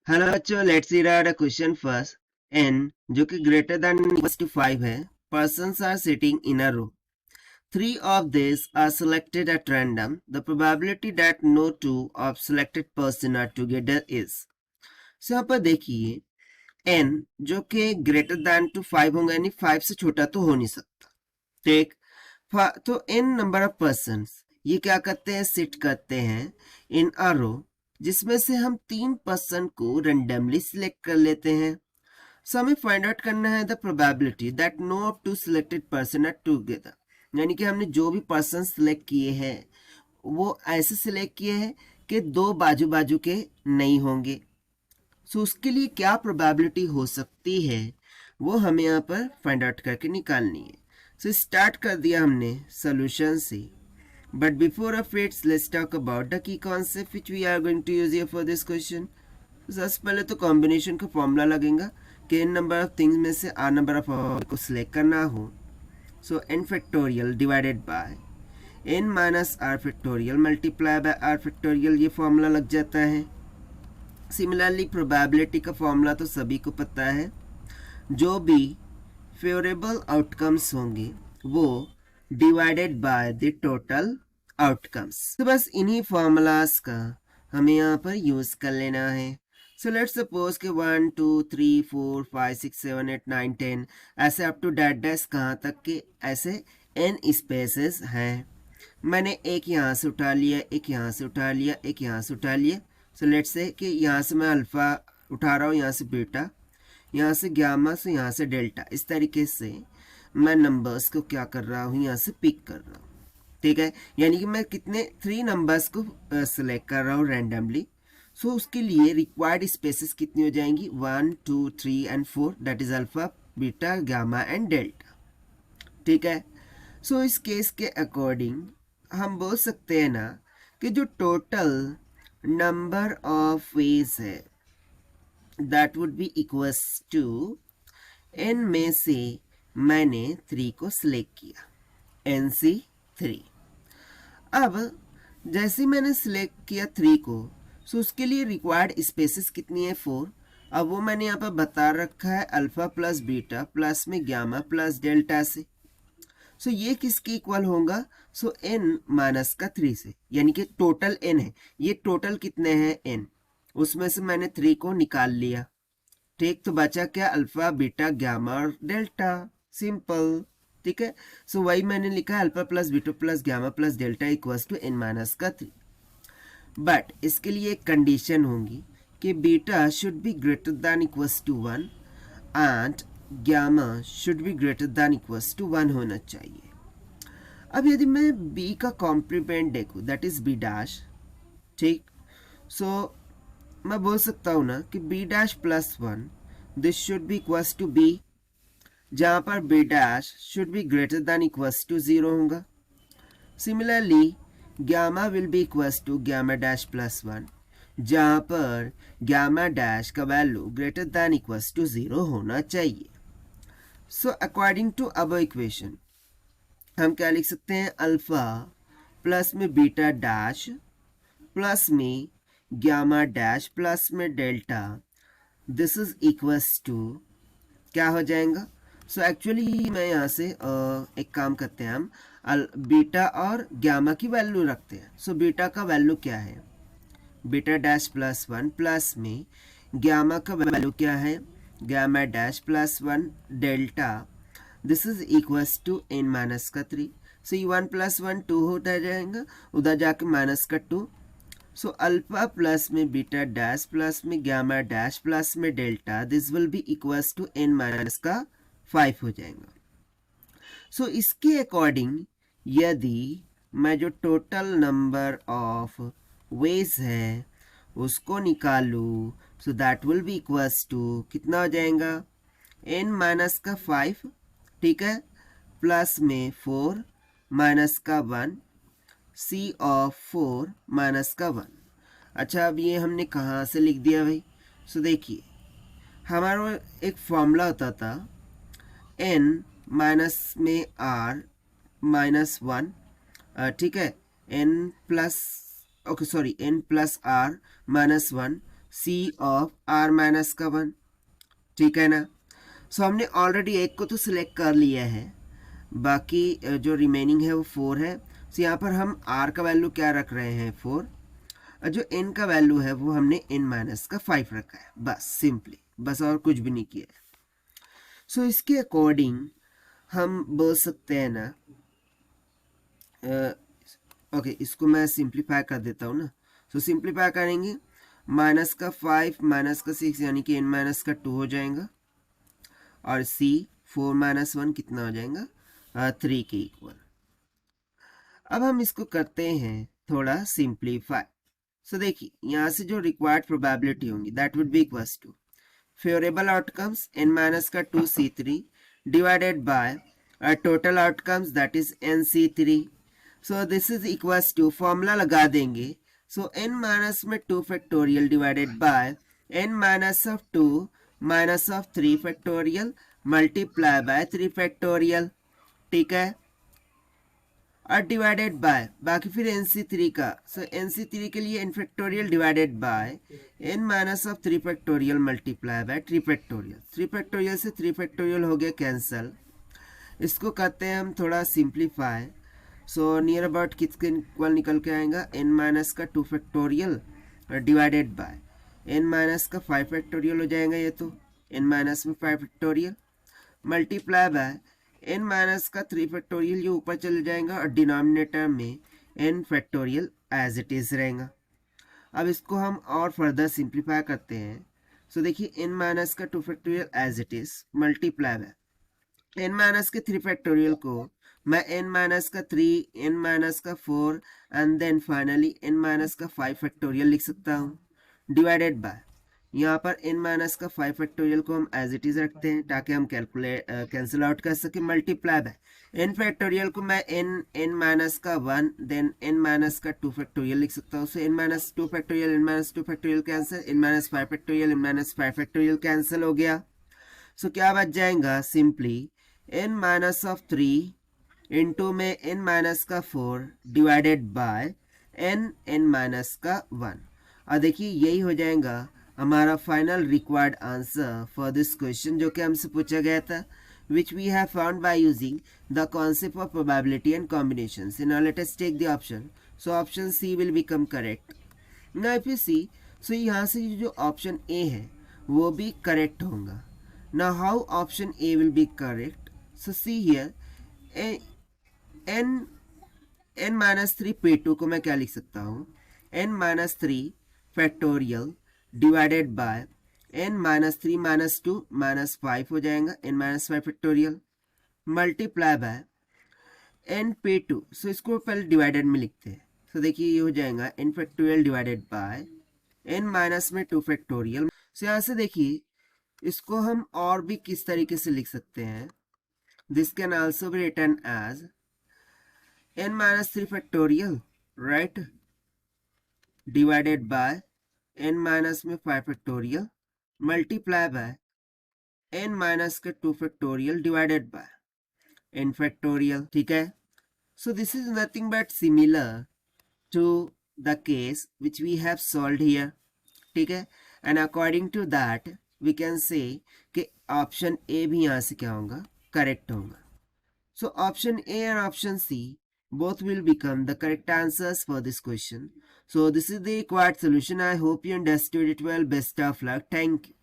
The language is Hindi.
हेलो बच्चों, let's read out a question first. n जो कि ग्रेटर देन इक्वल्स टू 5 है. Persons are sitting in a row. Three of these are selected at random. The probability that no two of selected person are together is. So यहाँ पर देखिए n जो कि ग्रेटर देन टू 5 होगा, यानी 5 से छोटा तो हो नहीं सकता. ठीक. तो n नंबर ऑफ पर्सन ये क्या करते हैं, सिट करते हैं इन अ रो, जिसमें से हम 3 पर्सन को रेंडमली सिलेक्ट कर लेते हैं. सो हमें फाइंड आउट करना है the probability that no of two selected person are together. यानी कि हमने जो भी पर्सन सिलेक्ट किए हैं वो ऐसे सिलेक्ट किए हैं कि दो बाजू बाजू के नहीं होंगे. सो उसके लिए क्या प्रोबेबिलिटी हो सकती है वो हमें यहाँ पर फाइंड आउट करके निकालनी है. सो स्टार्ट कर दिया हमने सोल्यूशन से. But before of its let's talk about the key concept which we are going to use here for this question. सबसे पहले तो कॉम्बिनेशन का फॉर्मूला लगेगा कि n नंबर ऑफ थिंग्स में से r नंबर ऑफ को सिलेक्ट करना हो. सो n factorial divided by n minus r factorial multiply bye r factorial, ये फॉर्मूला लग जाता है. सिमिलरली प्रोबेबिलिटी का फॉर्मूला तो सभी को पता है. जो भी फेवरेबल आउटकम्स होंगे वो divided by the total outcomes. तो बस इन्हीं फॉर्मूलाज का हमें यहाँ पर यूज कर लेना है. सो लेट्स सपोज के 1 2 3 4 5 6 7 8 9 10 ऐसे अप टू डैट डैश कहाँ तक के ऐसे n स्पेसेस हैं. मैंने एक यहाँ से उठा लिया, एक यहाँ से उठा लिया, एक यहाँ से उठा लिया. सो लेट्स से कि यहाँ से मैं अल्फ़ा उठा रहा हूँ, यहाँ से बीटा, यहाँ से गामा, से यहाँ से डेल्टा. इस तरीके से मैं नंबर्स को क्या कर रहा हूँ, यहाँ से पिक कर रहा हूँ. ठीक है, यानी कि मैं कितने 3 नंबर्स को सिलेक्ट कर रहा हूँ रैंडमली. सो उसके लिए रिक्वायर्ड स्पेसेस कितनी हो जाएंगी, 1 2 3 and 4, that is alpha beta gamma and delta. ठीक है. सो इस केस के अकॉर्डिंग हम बोल सकते हैं ना कि जो टोटल नंबर ऑफ वेज है that would be equals to n में से मैंने 3 को सिलेक्ट किया, NC3. अब जैसे मैंने सिलेक्ट किया 3 को, सो उसके लिए रिक्वायर्ड स्पेसेस कितनी है, 4. अब वो मैंने यहाँ पर बता रखा है अल्फा प्लस बीटा प्लस में गामा प्लस डेल्टा से. सो ये किसके इक्वल होगा, सो n माइनस का 3 से, यानी कि टोटल n है. ये टोटल कितने हैं n, उसमें से मैंने 3 को निकाल लिया. ठीक, तो बचा क्या, अल्फा बीटा गामा और डेल्टा. सिंपल. ठीक है. सो वही मैंने लिखा alpha plus beta plus gamma plus delta equals to n minus का 3. बट इसके लिए एक कंडीशन होगी कि beta should be greater than equals to 1 and gamma should be greater than equals to 1 होना चाहिए. अब यदि मैं b का कॉम्प्लीमेंट देखूँ, दैट इज b डैश. ठीक. सो मैं बोल सकता हूँ ना कि b dash plus 1 this should be equals to b, जहाँ पर b dash should be greater than equals to 0 होगा. Similarly gamma will be equals to gamma dash plus 1, जहाँ पर गामा डैश का value greater than equals to 0 होना चाहिए. सो अकॉर्डिंग टू अब इक्वेशन हम क्या लिख सकते हैं, अल्फा प्लस में बीटा डैश प्लस में गामा डैश प्लस में delta, this is equals to क्या हो जाएगा. सो एक्चुअली मैं यहाँ से एक काम करते हैं, हम बीटा और गामा की वैल्यू रखते हैं. सो बीटा का वैल्यू क्या है, बीटा डैश प्लस 1 प्लस में गामा का वैल्यू क्या है, gamma dash plus 1 delta, this is equals to n minus का 3. सो ये 1 प्लस 1 2 होता जाएगा, उधर जाके माइनस का 2. सो अल्फा प्लस में बीटा डैश प्लस में गामा डैश प्लस में delta, this will be equals to n minus का 5 हो जाएगा. सो इसके अकॉर्डिंग यदि मैं जो टोटल नंबर ऑफ वेज है उसको निकालू, so that will be equals to कितना हो जाएगा, n माइनस का 5. ठीक है. प्लस में 4 माइनस का 1, c ऑफ 4 माइनस का 1. अच्छा, अब ये हमने कहाँ से लिख दिया भाई. सो देखिए हमारा एक फॉर्मूला होता था n माइनस में r माइनस 1. ठीक है, n plus okay sorry n plus r minus 1 C of r minus का 1, ठीक है ना। सो हमने ऑलरेडी एक को तो सिलेक्ट कर लिया है, बाकी जो रिमेनिंग है वो 4 है। सो यहाँ पर हम आर का वैल्यू क्या रख रहे हैं 4, और जो एन का वैल्यू है वो हमने एन माइनस का 5 रखा है, बस सिंपली, बस और कुछ भी नहीं किया है। सो इसके अकॉर्डिंग हम बोल सकते हैं ना, ओके इसको मैं सिंप्लीफाई कर देता हूँ ना। सो सिंप्लीफाई करेंगे, माइनस का 5 माइनस का 6 यानी कि एन माइनस का 2 हो जाएगा, और सी 4 माइनस 1 कितना हो जाएगा 3 के इक्वल। अब हम इसको करते हैं थोड़ा सिंप्लीफाई। सो देखिए यहाँ से जो रिक्वायर्ड प्रोबेबिलिटी होंगी that would be equals to favourable outcomes N minus का 2c3 divided by total outcomes that is nc3। So this is equals to, formula लगा देंगे। सो n माइनस में 2 factorial divided by n minus of 2 minus of 3 factorial multiply by 3 factorial, ठीक है, और डिवाइडेड बाय बाकी फिर nc3 का। सो nc3 के लिए n factorial divided by n minus of 3 factorial multiply by 3 factorial. 3 factorial से 3 फैक्टोरियल हो गया कैंसल। इसको करते हैं हम थोड़ा सिंप्लीफाई। सो नियर अबाउट किसके इक्वल निकल के आएगा, n माइनस का 2 factorial divided by n minus का 5 फैक्टोरियल हो जाएगा, ये तो n माइनस में 5 factorial multiply by n minus का 3 फैक्टोरियल, ये ऊपर चले जाएगा और डिनोमिनेटर में n factorial as it is रहेगा। अब इसको हम और फर्दर सिंप्लीफाई करते हैं। सो देखिए n माइनस का 2 factorial as it is multiply by n minus के 3 फैक्टोरियल को मैं n माइनस का 3 n माइनस का 4 and then finally n minus का 5 फैक्टोरियल लिख सकता हूँ, डिवाइडेड बाय यहाँ पर n माइनस का 5 फैक्टोरियल को हम एज इट इज रखते हैं ताकि हम कैंसिल आउट कर सके, मल्टीप्लाई बाय n फैक्टोरियल को मैं n माइनस का 1 देन n माइनस का 2 फैक्टोरियल लिख सकता हूँ। सो n minus 2 factorial n minus 2 factorial cancel, n minus 5 factorial n minus 5 factorial cancel हो गया। सो क्या बच जाएगा, simply n minus of 3 into में n माइनस का 4 डिवाइडेड बाय n माइनस का 1। और देखिए यही हो जाएगा हमारा final required answer for this question जो कि हमसे पूछा गया था, which we have found by using the concept of probability and combinations. So now let us take the option. So option C will become correct. Now if you see, so यहाँ से जो option A है वो भी correct होगा. Now how option A will be correct? So see here, n minus 3 P2 को मैं क्या लिख सकता हूँ, n minus 3 factorial divided by n minus 3 minus 2 minus 5 हो जाएगा, n minus 5 factorial multiply by n पे 2। सो इसको पहले डिवाइडेड में लिखते हैं। सो देखिए ये हो जाएगा n factorial divided by n minus में 2 फैक्टोरियल। सो यहाँ से देखिए इसको हम और भी किस तरीके से लिख सकते हैं, this can also be written as n minus 3 factorial right divided by n minus में 5 factorial multiply by n minus के 2 factorial divided by n factorial, ठीक है। So this is nothing but similar to the case which we have solved here, ठीक है। And according to that we can say कि ऑप्शन ए भी यहाँ से क्या होगा, करेक्ट होगा। So option A and option C both will become the correct answers for this question. So this is the required solution. I hope you understood it well. Best of luck. Thank you.